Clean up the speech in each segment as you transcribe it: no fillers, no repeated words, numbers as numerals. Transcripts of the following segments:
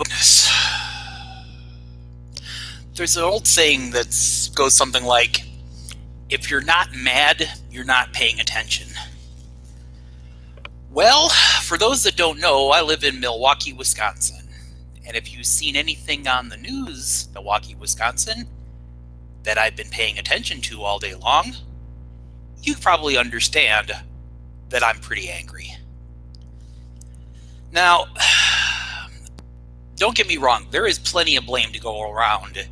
Goodness. There's an old saying that goes something like, if you're not mad, you're not paying attention. Well, for those that don't know, I live in Milwaukee, Wisconsin. And if you've seen anything on the news, Milwaukee, Wisconsin, that I've been paying attention to all day long, you probably understand that I'm pretty angry. Now, don't get me wrong, there is plenty of blame to go around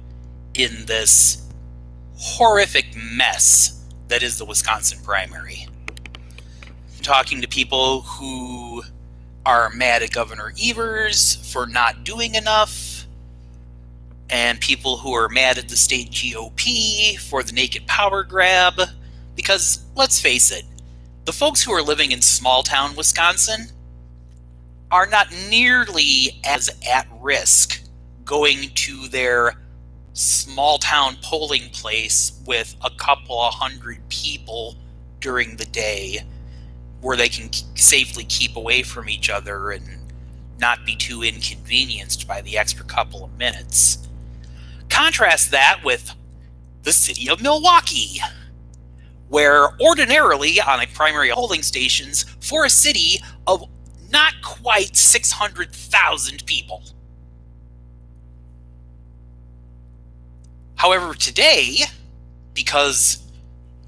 in this horrific mess that is the Wisconsin primary. Talking to people who are mad at Governor Evers for not doing enough, and people who are mad at the state GOP for the naked power grab, because let's face it, the folks who are living in small town Wisconsin are not nearly as at risk going to their small town polling place with a couple of hundred people during the day where they can safely keep away from each other and not be too inconvenienced by the extra couple of minutes. Contrast that with the city of Milwaukee, where ordinarily on a primary polling stations for a city of not quite 600,000 people. However, today, because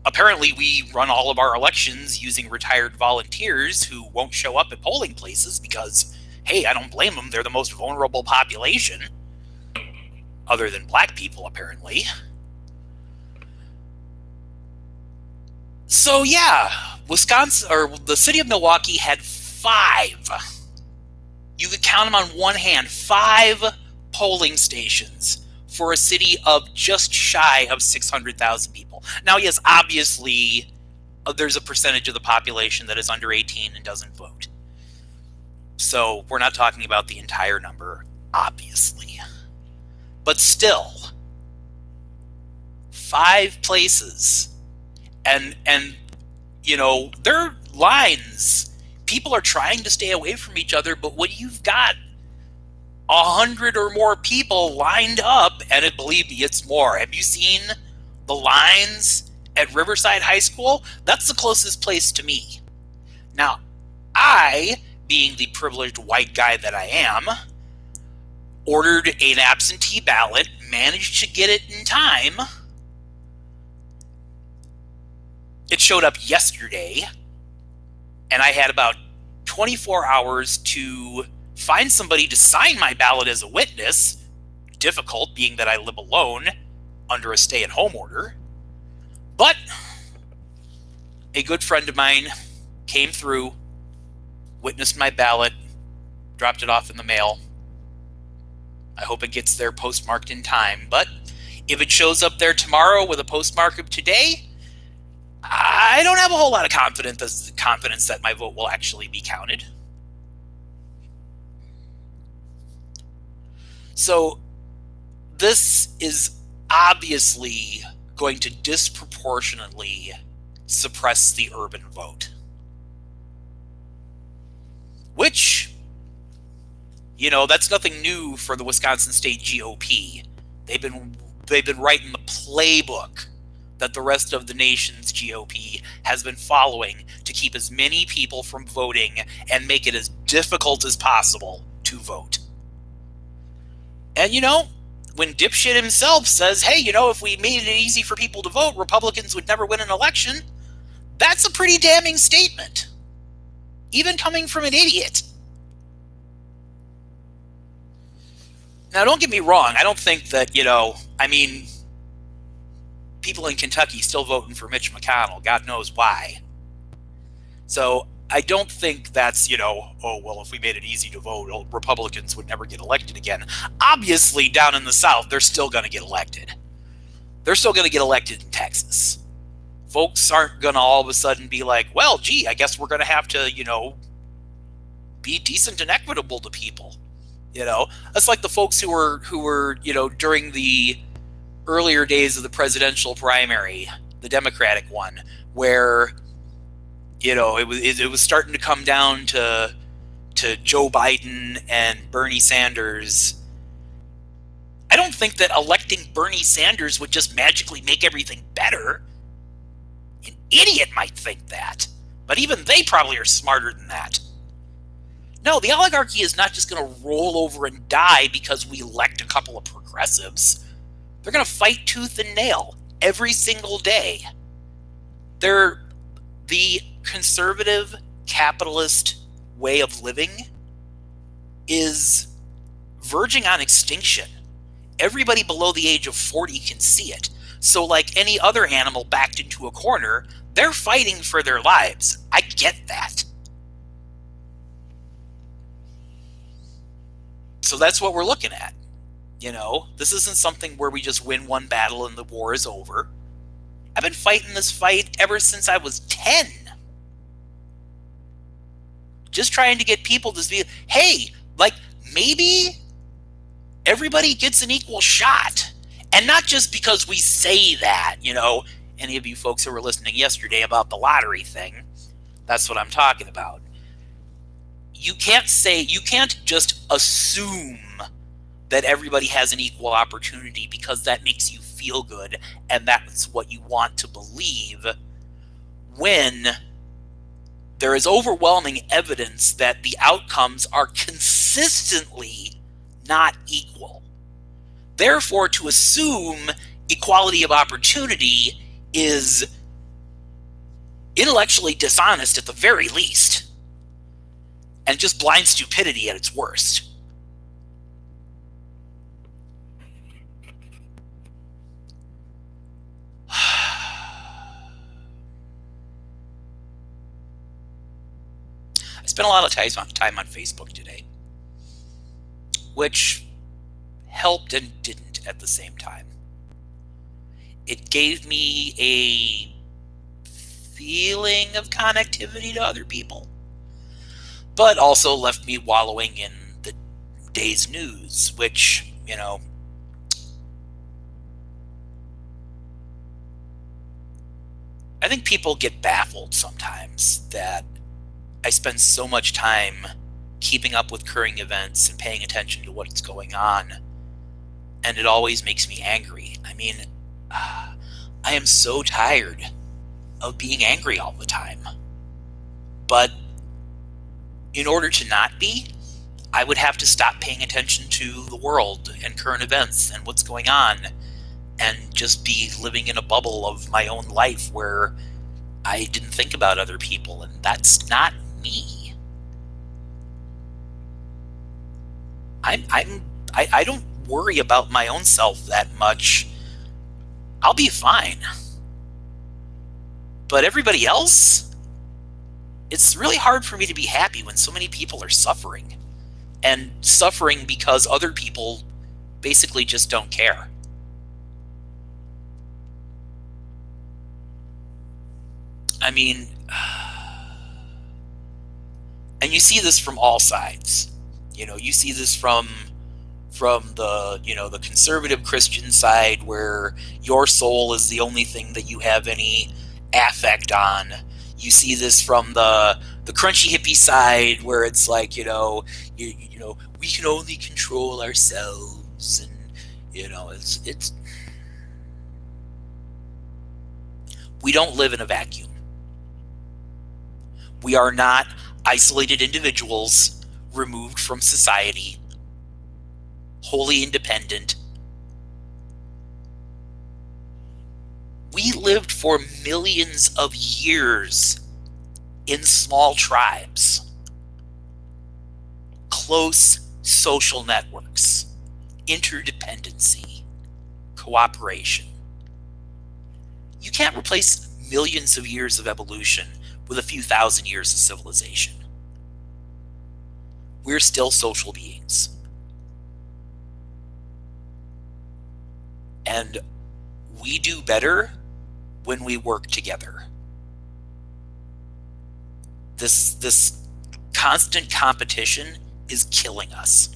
apparently we run all of our elections using retired volunteers who won't show up at polling places because, hey, I don't blame them, they're the most vulnerable population, other than black people, apparently. So yeah, Wisconsin, or the city of Milwaukee had 5, you could count them on one hand, 5 polling stations for a city of just shy of 600,000 people. Now, yes, obviously, there's a percentage of the population that is under 18 and doesn't vote. So we're not talking about the entire number, obviously. But still, 5 places. And you know, their lines, people are trying to stay away from each other, but when you've got 100 or more people lined up, and believe me, it's more. Have you seen the lines at Riverside High School? That's the closest place to me. Now, I, being the privileged white guy that I am, ordered an absentee ballot, managed to get it in time. It showed up yesterday, and I had about 24 hours to find somebody to sign my ballot as a witness. Difficult, being that I live alone under a stay-at-home order. But a good friend of mine came through, witnessed my ballot, dropped it off in the mail. I hope it gets there postmarked in time. But if it shows up there tomorrow with a postmark of today, I don't have a whole lot of confidence that my vote will actually be counted. So this is obviously going to disproportionately suppress the urban vote. Which, you know, that's nothing new for the Wisconsin State GOP. They've been writing the playbook that the rest of the nation's GOP has been following to keep as many people from voting and make it as difficult as possible to vote. And you know, when dipshit himself says, hey, you know, if we made it easy for people to vote, Republicans would never win an election, that's a pretty damning statement. Even coming from an idiot. Now, don't get me wrong, I don't think that, you know, I mean, people in Kentucky still voting for Mitch McConnell. God knows why. So I don't think that's, you know, oh, well, if we made it easy to vote, Republicans would never get elected again. Obviously, down in the South, they're still going to get elected. They're still going to get elected in Texas. Folks aren't going to all of a sudden be like, well, gee, I guess we're going to have to, you know, be decent and equitable to people. You know, that's like the folks who were, you know, during the earlier days of the presidential primary, the Democratic one, where, you know, it was starting to come down to to Joe Biden and Bernie Sanders, I don't think that electing Bernie Sanders would just magically make everything better. An idiot might think that, but even they probably are smarter than that. No, the oligarchy is not just going to roll over and die because we elect a couple of progressives. They're going to fight tooth and nail every single day. The conservative capitalist way of living is verging on extinction. Everybody below the age of 40 can see it. So like any other animal backed into a corner, they're fighting for their lives. I get that. So that's what we're looking at. This isn't something where we just win one battle and the war is over. I've been fighting this fight ever since I was 10. Just trying to get people to be, hey, like maybe everybody gets an equal shot. And not just because we say that, any of you folks who were listening yesterday about the lottery thing, that's what I'm talking about. You can't just assume that everybody has an equal opportunity because that makes you feel good and that's what you want to believe, when there is overwhelming evidence that the outcomes are consistently not equal. Therefore, to assume equality of opportunity is intellectually dishonest at the very least, and just blind stupidity at its worst. I spent a lot of time on Facebook today, which helped and didn't at the same time. It gave me a feeling of connectivity to other people, but also left me wallowing in the day's news, which, I think people get baffled sometimes that I spend so much time keeping up with current events and paying attention to what's going on, and it always makes me angry. I mean, I am so tired of being angry all the time. But in order to not be, I would have to stop paying attention to the world and current events and what's going on, and just be living in a bubble of my own life where I didn't think about other people, and that's not me. I don't worry about my own self that much. I'll be fine. But everybody else, it's really hard for me to be happy when so many people are suffering, and suffering because other people basically just don't care. I mean, and you see this from all sides. You see this from the the conservative Christian side, where your soul is the only thing that you have any affect on. You see this from the crunchy hippie side, where it's like we can only control ourselves, and it's we don't live in a vacuum. We are not isolated individuals removed from society, wholly independent. We lived for millions of years in small tribes, close social networks, interdependency, cooperation. You can't replace millions of years of evolution with a few thousand years of civilization. We're still social beings. And we do better when we work together. This constant competition is killing us.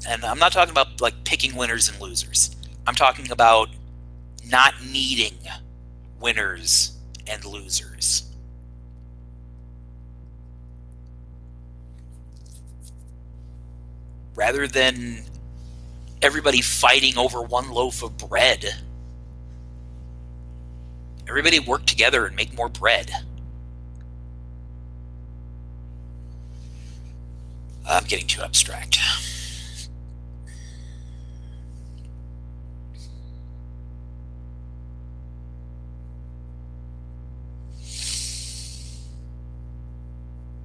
And I'm not talking about like picking winners and losers. I'm talking about not needing winners and losers. Rather than everybody fighting over one loaf of bread, everybody work together and make more bread. I'm getting too abstract.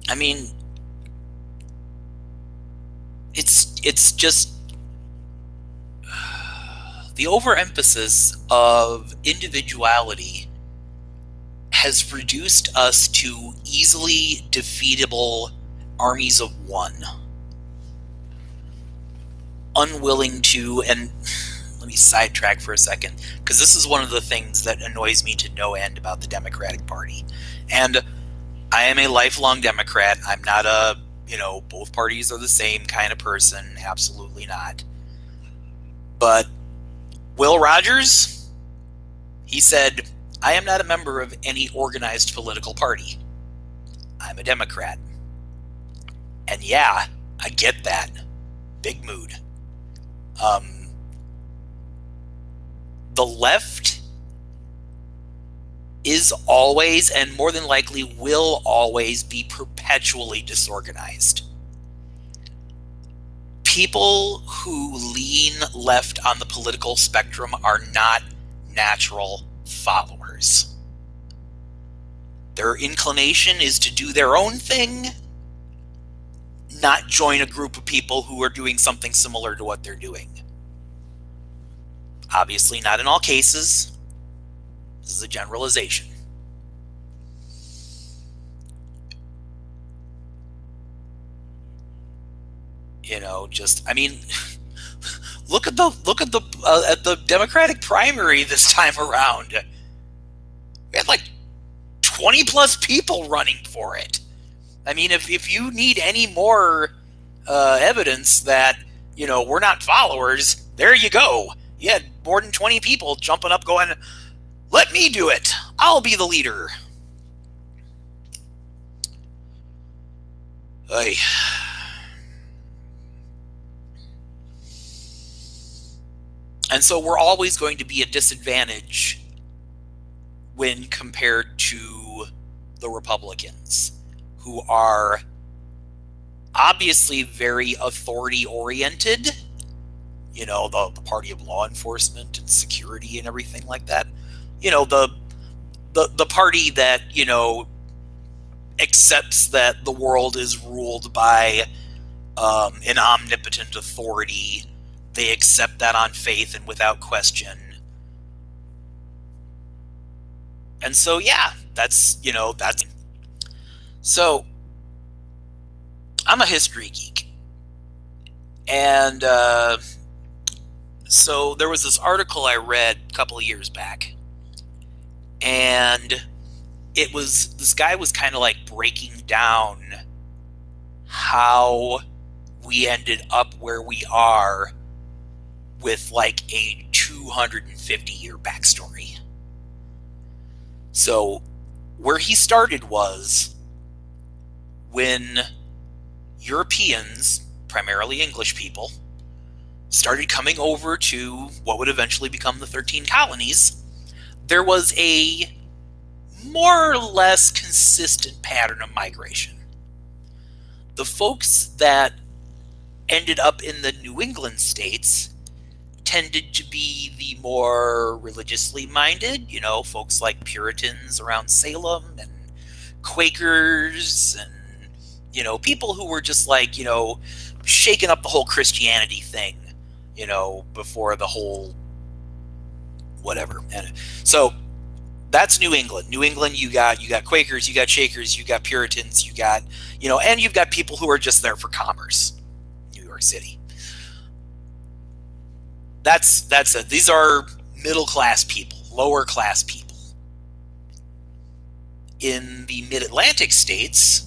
I mean, it's just the overemphasis of individuality has reduced us to easily defeatable armies of one, unwilling to, and let me sidetrack for a second, because this is one of the things that annoys me to no end about the Democratic Party. And I am a lifelong Democrat. I'm not a, both parties are the same kind of person. Absolutely not. But Will Rogers, he said, I am not a member of any organized political party. I'm a Democrat. And yeah, I get that. Big mood. The left is always, and more than likely will always, be perpetually disorganized. People who lean left on the political spectrum are not natural followers. Their inclination is to do their own thing, not join a group of people who are doing something similar to what they're doing. Obviously, not in all cases. This is a generalization. Look at the Democratic primary this time around. We had like 20 plus people running for it. I mean, if you need any more evidence that we're not followers, there you go. You had more than 20 people jumping up, going, "Let me do it. I'll be the leader." Ay. And so we're always going to be a disadvantage when compared to the Republicans, who are obviously very authority-oriented, the party of law enforcement and security and everything like that. The party that, accepts that the world is ruled by an omnipotent authority. They accept that on faith and without question. And so, yeah, that's. So, I'm a history geek. And so there was this article I read a couple of years back. And this guy was kind of like breaking down how we ended up where we are with like a 250-year backstory. So where he started was when Europeans, primarily English people, started coming over to what would eventually become the 13 colonies. There was a more or less consistent pattern of migration. The folks that ended up in the New England states tended to be the more religiously minded, folks like Puritans around Salem and Quakers and, people who were just like, shaking up the whole Christianity thing, before the whole whatever. And so that's New England. New England, you got Quakers, you got Shakers, you got Puritans, you got, and you've got people who are just there for commerce. New York City. That's it. These are middle class people, lower class people. In the mid-Atlantic states,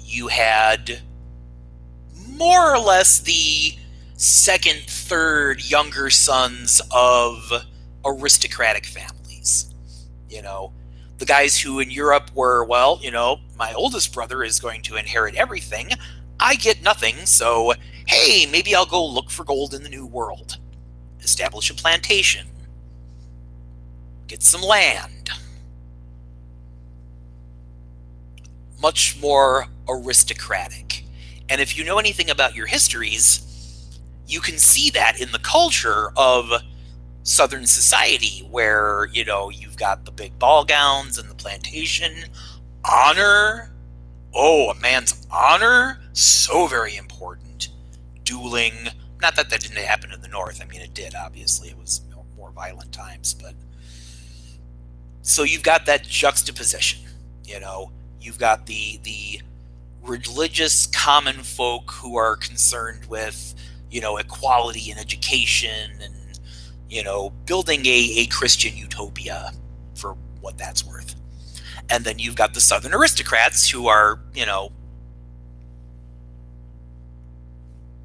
you had more or less the second, third, younger sons of aristocratic families. families. The guys who in Europe were, well, my oldest brother is going to inherit everything. I get nothing, so hey, maybe I'll go look for gold in the New World. Establish a plantation. Get some land. Much more aristocratic. And if you know anything about your histories, you can see that in the culture of Southern society, where, you've got the big ball gowns and the plantation. Honor. Oh, a man's honor. So very important. Dueling. Not that didn't happen in the North. I mean, it did, obviously. It was more violent times. But so you've got that juxtaposition. You've got the religious common folk who are concerned with, equality in education and, building a Christian utopia for what that's worth. And then you've got the Southern aristocrats who are,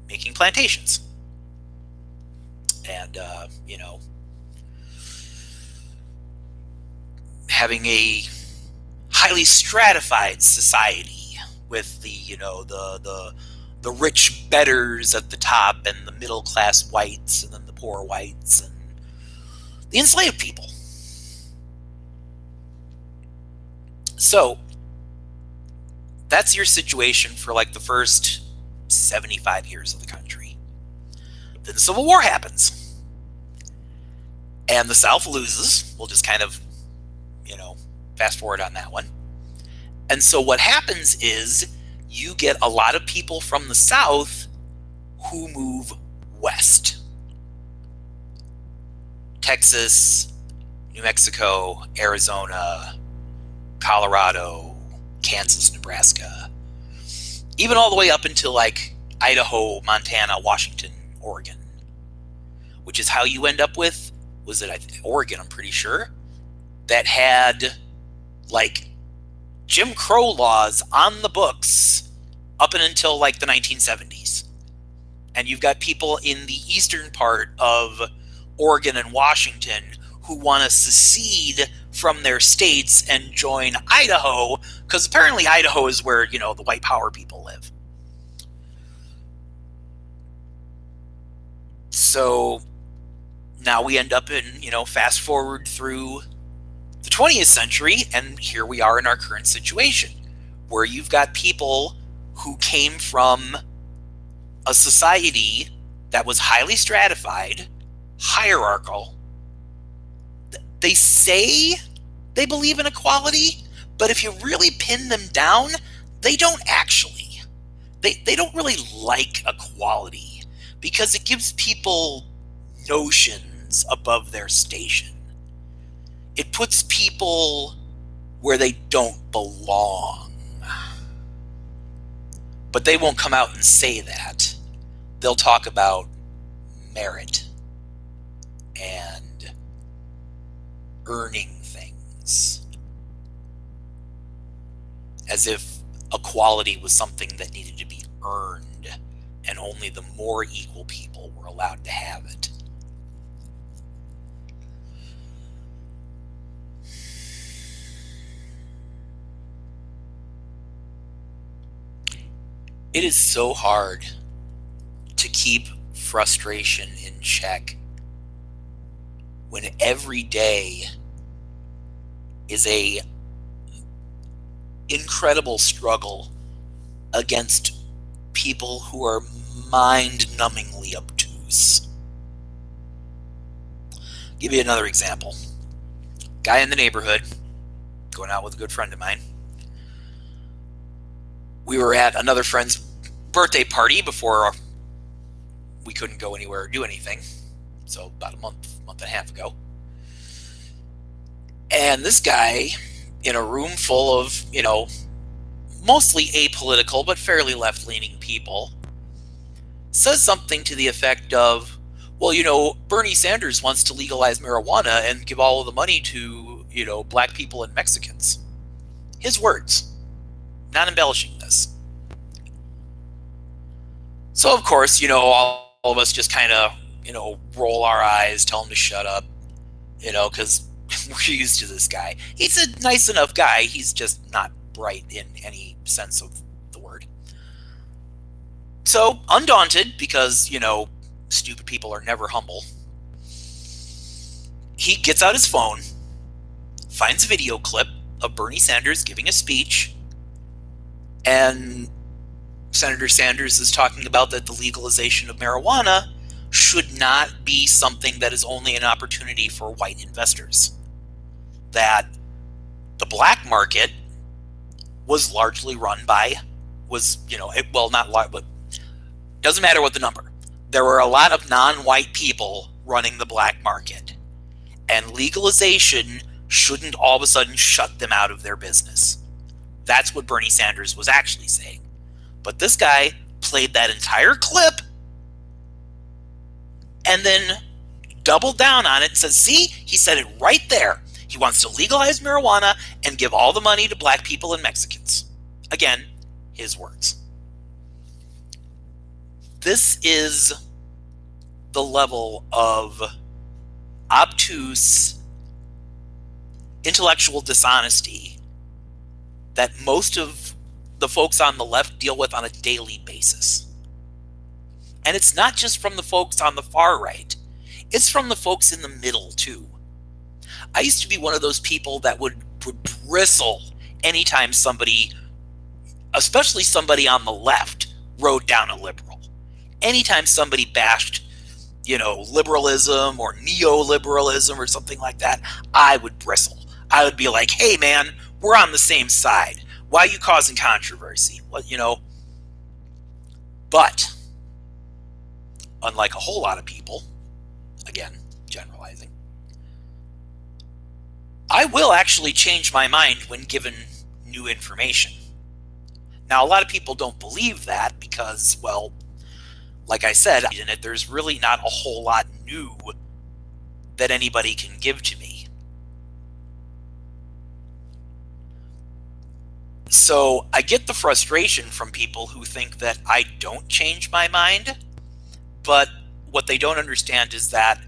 making plantations. And, having a highly stratified society with the rich betters at the top and the middle class whites and then the poor whites and the enslaved people. So that's your situation for like the first 75 years of the country. Then the Civil War happens. And the South loses. We'll just kind of, fast forward on that one. And so what happens is you get a lot of people from the South who move west. Texas, New Mexico, Arizona, Colorado, Kansas, Nebraska, even all the way up until like Idaho, Montana, Washington, Oregon, which is how you end up with, was it Oregon, I'm pretty sure, that had like Jim Crow laws on the books up and until like the 1970s. And you've got people in the eastern part of Oregon and Washington who want to secede from their states and join Idaho, because apparently Idaho is where, the white power people live. So now we end up in, fast forward through the 20th century, and here we are in our current situation, where you've got people who came from a society that was highly stratified, hierarchical. They say they believe in equality, but if you really pin them down, they don't actually. They don't really like equality because it gives people notions above their station. It puts people where they don't belong. But they won't come out and say that. They'll talk about merit and earning things, as if equality was something that needed to be earned and only the more equal people were allowed to have it. It is so hard to keep frustration in check when every day is a incredible struggle against people who are mind-numbingly obtuse. Give you another example. Guy in the neighborhood, going out with a good friend of mine. We were at another friend's birthday party before we couldn't go anywhere or do anything. So about a month and a half ago. And this guy, in a room full of, mostly apolitical but fairly left-leaning people, says something to the effect of, well, Bernie Sanders wants to legalize marijuana and give all of the money to, black people and Mexicans. His words. Not embellishing this. So, of course, all of us just kind of, roll our eyes, tell him to shut up, because we're used to this guy. He's a nice enough guy. He's just not bright in any sense of the word. So, undaunted, because, stupid people are never humble, he gets out his phone, finds a video clip of Bernie Sanders giving a speech, and Senator Sanders is talking about that the legalization of marijuana should not be something that is only an opportunity for white investors. That the black market was largely run by, not large, but doesn't matter what the number. There were a lot of non-white people running the black market. And legalization shouldn't all of a sudden shut them out of their business. That's what Bernie Sanders was actually saying. But this guy played that entire clip and then doubled down on it and said, see, he said it right there. He wants to legalize marijuana and give all the money to black people and Mexicans. Again, his words. This is the level of obtuse intellectual dishonesty that most of the folks on the left deal with on a daily basis. And it's not just from the folks on the far right. It's from the folks in the middle, too. I used to be one of those people that would bristle anytime somebody, especially somebody on the left, rode down a liberal. Anytime somebody bashed, liberalism or neoliberalism or something like that, I would bristle. I would be like, hey, man, we're on the same side. Why are you causing controversy? But unlike a whole lot of people, again, generalizing, I will actually change my mind when given new information. Now, a lot of people don't believe that because, well, like I said, in it, there's really not a whole lot new that anybody can give to me. So I get the frustration from people who think that I don't change my mind, but what they don't understand is that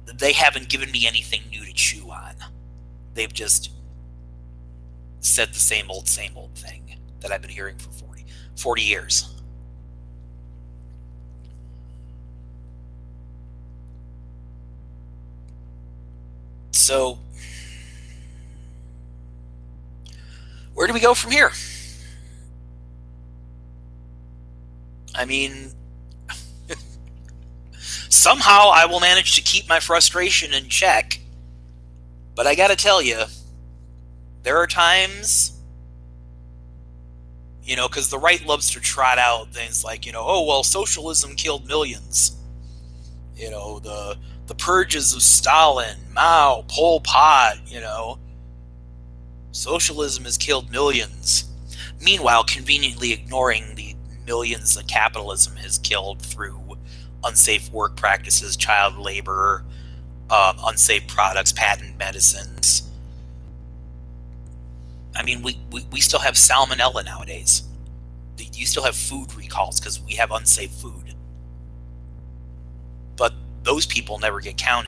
they haven't given me anything new to chew on. They've just said the same old thing that I've been hearing for 40 years. So, where do we go from here? I mean, somehow I will manage to keep my frustration in check, but I gotta tell you, there are times, because the right loves to trot out things like, oh, well, socialism killed millions. The purges of Stalin, Mao, Pol Pot, socialism has killed millions. Meanwhile, conveniently ignoring the millions that capitalism has killed through unsafe work practices, child labor, unsafe products, patent medicines. I mean, we still have salmonella nowadays. You still have food recalls because we have unsafe food. But those people never get counted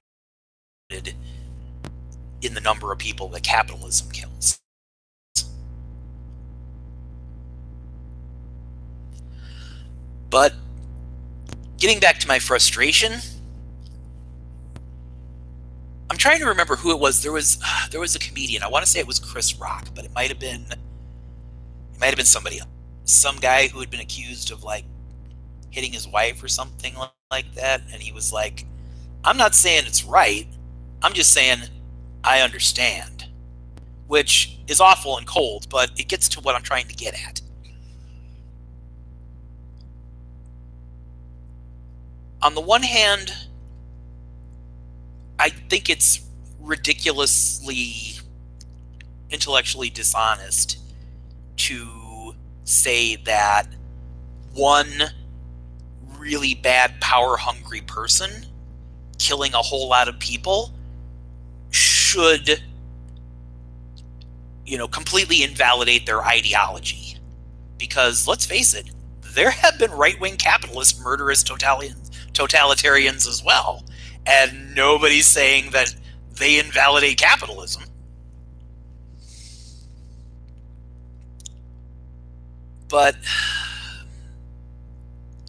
in the number of people that capitalism kills. But getting back to my frustration, I'm trying to remember who it was. There was a comedian. I want to say it was Chris Rock, but it might have been somebody else. Some guy who had been accused of hitting his wife or something like that, and he was like, I'm not saying it's right, I'm just saying I understand, which is awful and cold, but it gets to what I'm trying to get at. On the one hand, I think it's ridiculously intellectually dishonest to say that one really bad, power-hungry person killing a whole lot of people should, completely invalidate their ideology. Because, let's face it, there have been right-wing capitalist murderous totalitarians as well. And nobody's saying that they invalidate capitalism. But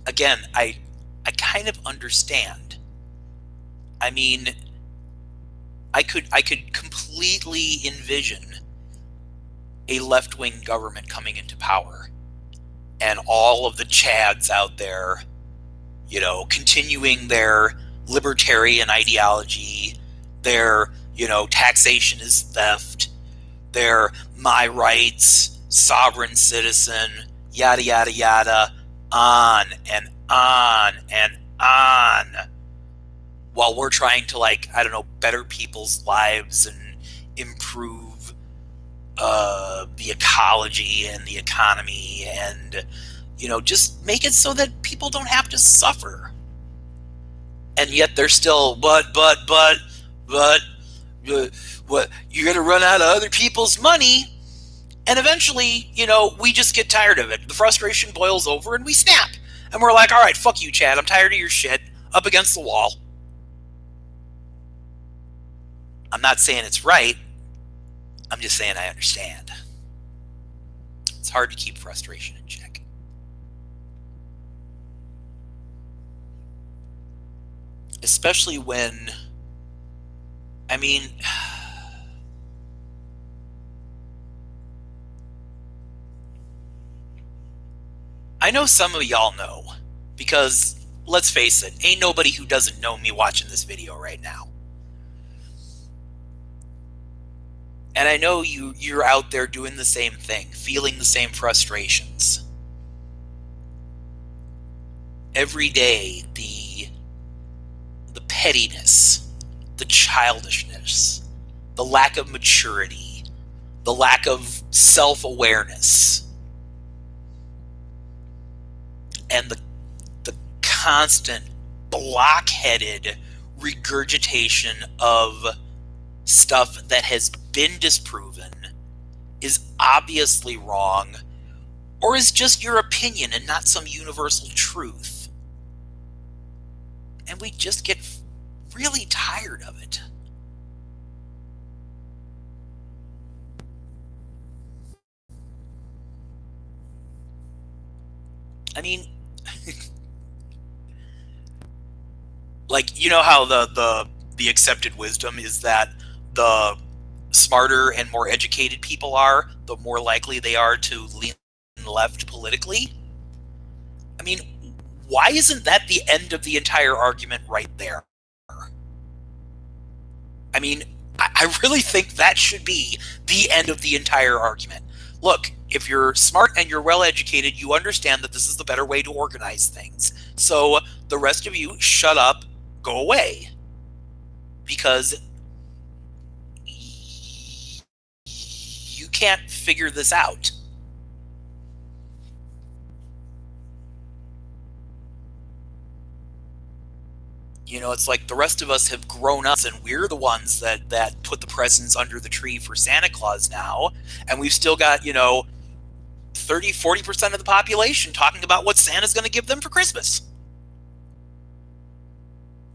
again, I kind of understand. I mean, I could completely envision a left-wing government coming into power and all of the chads out there, you know, continuing their libertarian ideology, their, you know, taxation is theft, their my rights, sovereign citizen, yada, yada, yada, on and on and on, while we're trying to, like, I don't know, better people's lives and improve the ecology and the economy, and, you know, just make it so that people don't have to suffer. And yet they're still, but what, you're going to run out of other people's money. And eventually, you know, we just get tired of it. The frustration boils over and we snap. And we're like, all right, fuck you, Chad. I'm tired of your shit. Up against the wall. I'm not saying it's right. I'm just saying I understand. It's hard to keep frustration in check. Especially when, I mean, I know some of y'all know, because let's face it, ain't nobody who doesn't know me watching this video right now. And I know you're out there doing the same thing, feeling the same frustrations. Every day, the pettiness, the childishness, the lack of maturity, the lack of self-awareness, and the constant blockheaded regurgitation of stuff that has been disproven, is obviously wrong, or is just your opinion and not some universal truth. And we just get really tired of it. I mean, like, you know how the accepted wisdom is that the smarter and more educated people are, the more likely they are to lean left politically? I mean, why isn't that the end of the entire argument right there? I mean, I really think that should be the end of the entire argument. Look, if you're smart and you're well educated, you understand that this is the better way to organize things. So the rest of you, shut up, go away. Because you can't figure this out. You know, it's like the rest of us have grown up and we're the ones that put the presents under the tree for Santa Claus now. And we've still got, you know, 30-40% of the population talking about what Santa's going to give them for Christmas.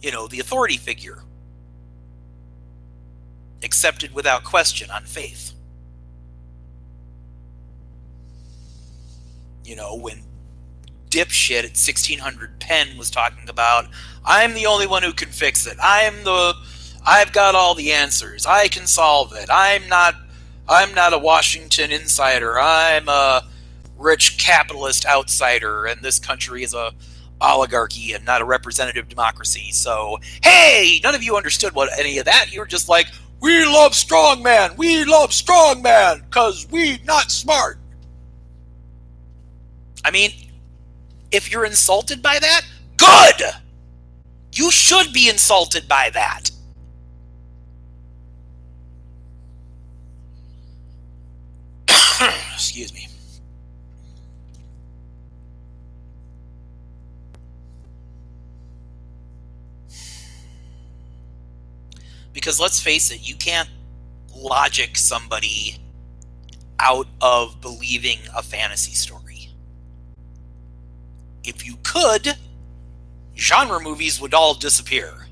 You know, the authority figure. Accepted without question on faith. You know, when dipshit at 1600 Penn was talking about, I'm the only one who can fix it. I've got all the answers. I can solve it. I'm not a Washington insider. I'm a rich capitalist outsider, and this country is a oligarchy and not a representative democracy. So, hey, none of you understood what any of that. You were just like, we love strongman. We love strongman because we not smart. I mean, if you're insulted by that, good! You should be insulted by that. Excuse me. Because let's face it, you can't logic somebody out of believing a fantasy story. If you could, genre movies would all disappear.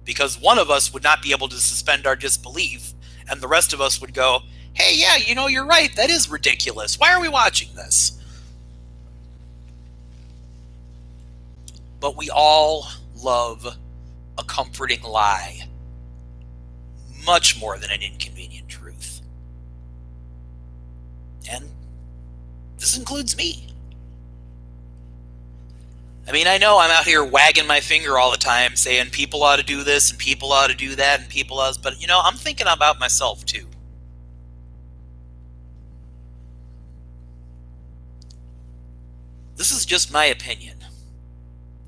because one of us would not be able to suspend our disbelief, and the rest of us would go, hey, yeah, you're right, that is ridiculous. Why are we watching this? But we all love a comforting lie much more than an inconvenient truth. And this includes me. I mean, I know I'm out here wagging my finger all the time saying people ought to do this and people ought to do that and people ought to, but I'm thinking about myself too. This is just my opinion.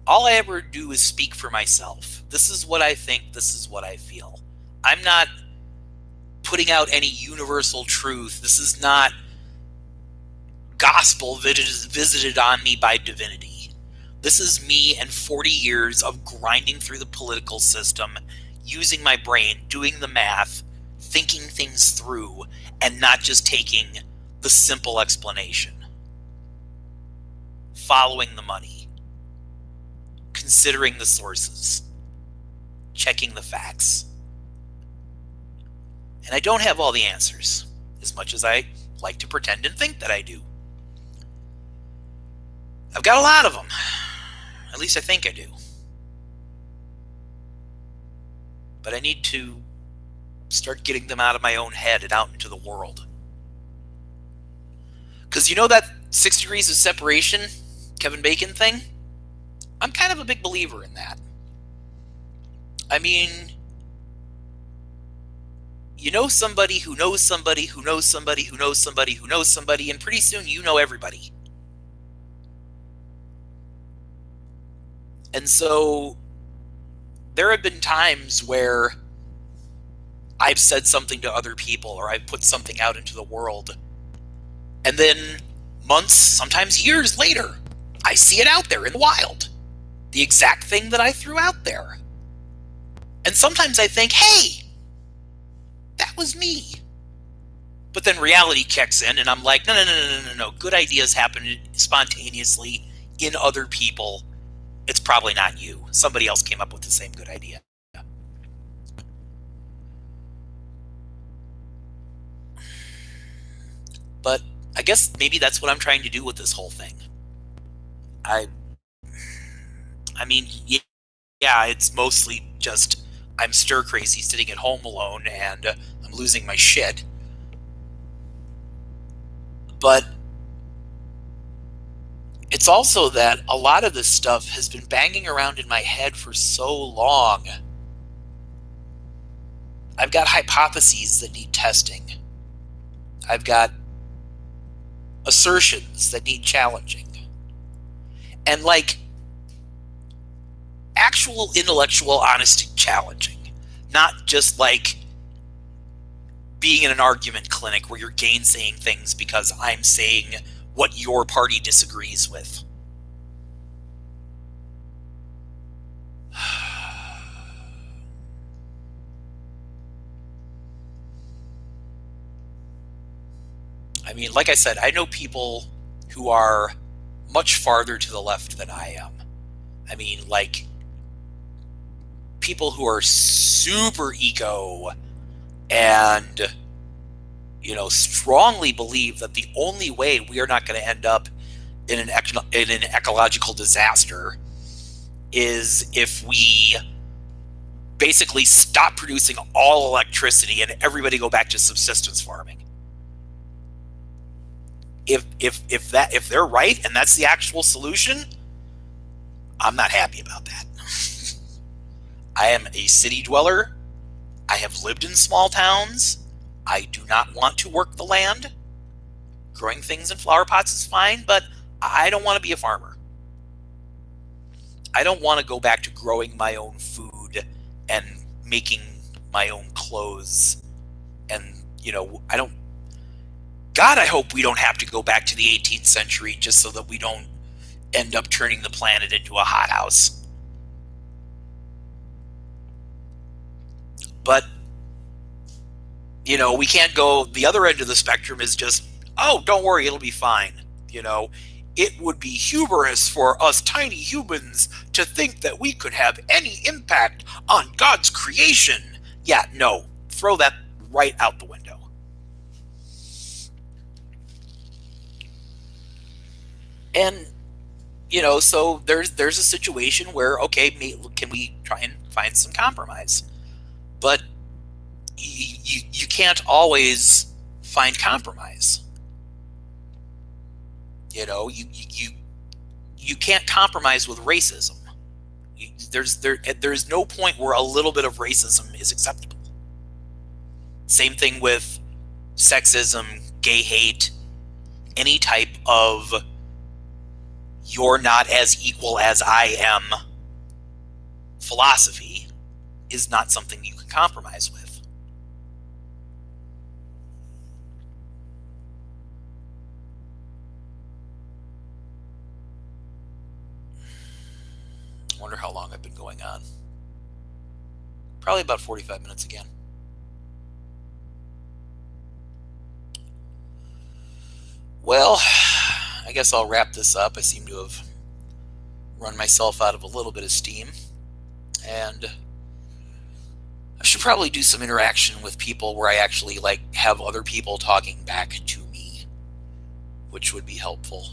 All I ever do is speak for myself. This is what I think, this is what I feel. I'm not putting out any universal truth. This is not gospel visited on me by divinity. This is me and 40 years of grinding through the political system, using my brain, doing the math, thinking things through, and not just taking the simple explanation. Following the money. Considering the sources. Checking the facts. And I don't have all the answers, as much as I like to pretend and think that I do. I've got a lot of them. At least I think I do. But I need to start getting them out of my own head and out into the world. Because that 6 degrees of separation, Kevin Bacon thing? I'm kind of a big believer in that. I mean, you know somebody who knows somebody who knows somebody who knows somebody who knows somebody, and pretty soon you know everybody. And so there have been times where I've said something to other people or I've put something out into the world, and then months, sometimes years later, I see it out there in the wild. The exact thing that I threw out there. And sometimes I think, hey, that was me. But then reality kicks in and I'm like, no. Good ideas happen spontaneously in other people. It's probably not you. Somebody else came up with the same good idea. But I guess maybe that's what I'm trying to do with this whole thing. I mean, yeah, it's mostly just I'm stir crazy sitting at home alone and I'm losing my shit. But it's also that a lot of this stuff has been banging around in my head for so long. I've got hypotheses that need testing. I've got assertions that need challenging. And actual intellectual honesty challenging. Not just being in an argument clinic where you're gainsaying things because I'm saying what your party disagrees with. I mean, like I said, I know people who are much farther to the left than I am. I mean, people who are super eco and strongly believe that the only way we are not going to end up in an ecological disaster is if we basically stop producing all electricity and everybody go back to subsistence farming. If they're right and that's the actual solution, I'm not happy about that. I am a city dweller. I have lived in small towns. I do not want to work the land. Growing things in flower pots is fine, but I don't want to be a farmer. I don't want to go back to growing my own food and making my own clothes. And, God, I hope we don't have to go back to the 18th century just so that we don't end up turning the planet into a hothouse. But, we can't go, the other end of the spectrum is just, oh, don't worry, it'll be fine. it would be hubris for us tiny humans to think that we could have any impact on God's creation. Yeah, no, throw that right out the window. And, so there's a situation where, okay, can we try and find some compromise? But you can't always find compromise. You can't compromise with racism. There's no point where a little bit of racism is acceptable. Same thing with sexism, gay hate, any type of "you're not as equal as I am" philosophy is not something you can compromise with. I wonder how long I've been going on. Probably about 45 minutes again. Well, I guess I'll wrap this up. I seem to have run myself out of a little bit of steam. And I should probably do some interaction with people where I actually have other people talking back to me, which would be helpful.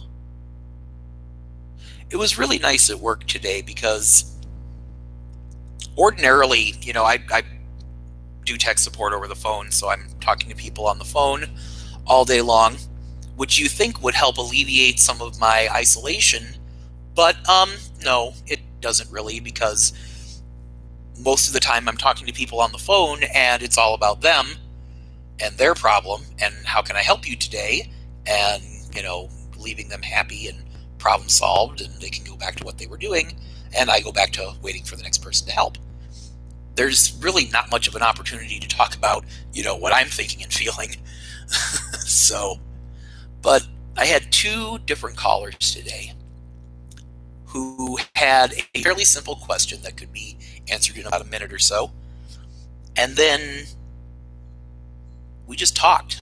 It was really nice at work today because ordinarily, I do tech support over the phone, so I'm talking to people on the phone all day long, which you think would help alleviate some of my isolation, but no, it doesn't really, because most of the time I'm talking to people on the phone and it's all about them and their problem and how can I help you today, and leaving them happy and problem solved, and they can go back to what they were doing, and I go back to waiting for the next person to help. There's really not much of an opportunity to talk about what I'm thinking and feeling. But I had two different callers today who had a fairly simple question that could be answered in about a minute or so. And then we just talked.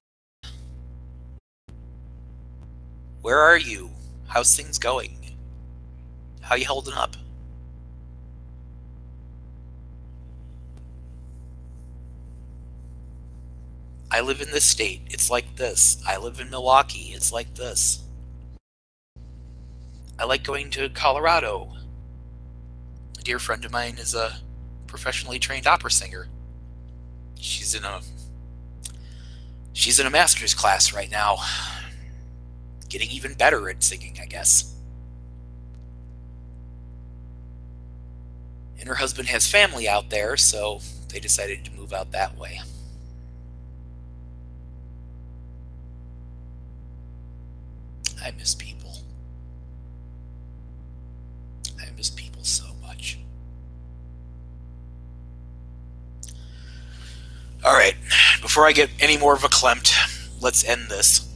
Where are you? How's things going? How you holding up? I live in this state. It's like this. I live in Milwaukee. It's like this. I like going to Colorado. A dear friend of mine is a professionally trained opera singer. She's in a master's class right now. Getting even better at singing, I guess. And her husband has family out there, so they decided to move out that way. I miss people. I miss people so much. All right, before I get any more verklempt, let's end this.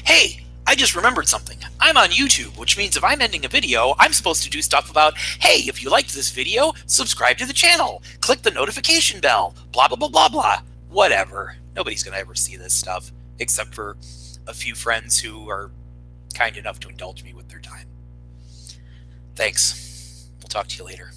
Hey, I just remembered something. I'm on YouTube, which means if I'm ending a video, I'm supposed to do stuff about, hey, if you liked this video, subscribe to the channel, click the notification bell, blah, blah, blah, blah, blah. Whatever. Nobody's going to ever see this stuff, except for a few friends who are kind enough to indulge me with their time. Thanks. We'll talk to you later.